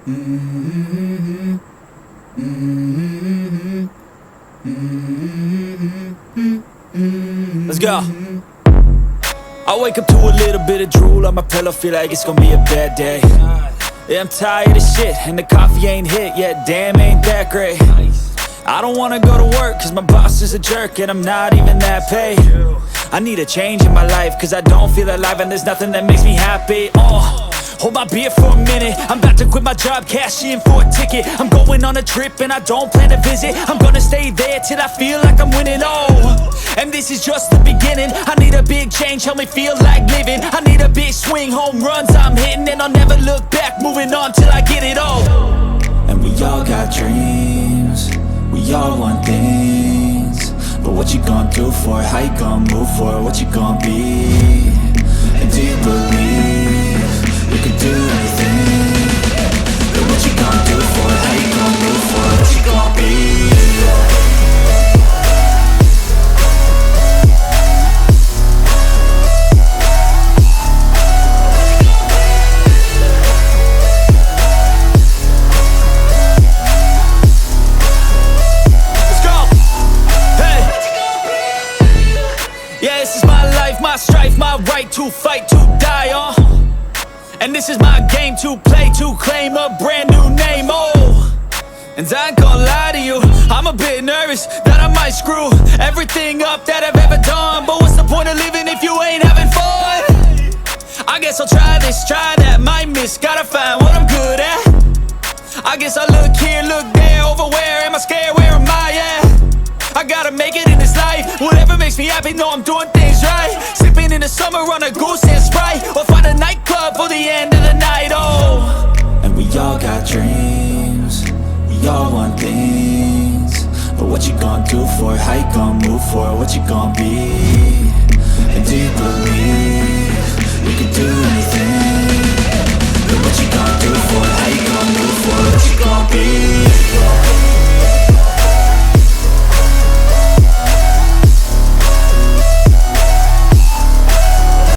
Mm-hmm. Mm-hmm. Mm-hmm. Let's go. I wake up to a little bit of drool on my pillow, feel like it's gonna be a bad day. Yeah, I'm tired of shit, and the coffee ain't hit yet, damn, ain't that great. I don't wanna go to work, cause my boss is a jerk, and I'm not even that paid. I need a change in my life, cause I don't feel alive, and there's nothing that makes me happy. Hold my beer for a minute, I'm about to quit my job, cash in for a ticket. I'm going on a trip and I don't plan to visit. I'm gonna stay there till I feel like I'm winning, and this is just the beginning. I need a big change, help me feel like living. I need a big swing, home runs I'm hitting, and I'll never look back, moving on till I get it all. And we all got dreams, we all want things, but what you gonna do for it? How you gonna move for it? What you gonna be? And do you believe you can do anything? But what you gonna do for it? How you gonna move for it? What you gonna be? My strife, my right to fight, to die on. And this is my game to play, to claim a brand new name, And I ain't gonna lie to you, I'm a bit nervous that I might screw everything up that I've ever done. But what's the point of living if you ain't having fun? I guess I'll try this, try that, might miss, gotta find what I'm good at. I guess I look here, look there, over where am I scared, where am I at? I gotta make it in this life, whatever makes me happy, know I'm doing things right. Sipping in the summer on a goose and Sprite, or find a nightclub for the end of the night, And we all got dreams, we all want things, but what you gonna do for it? How you gonna move for it? What you gonna be? And do you believe you can do anything?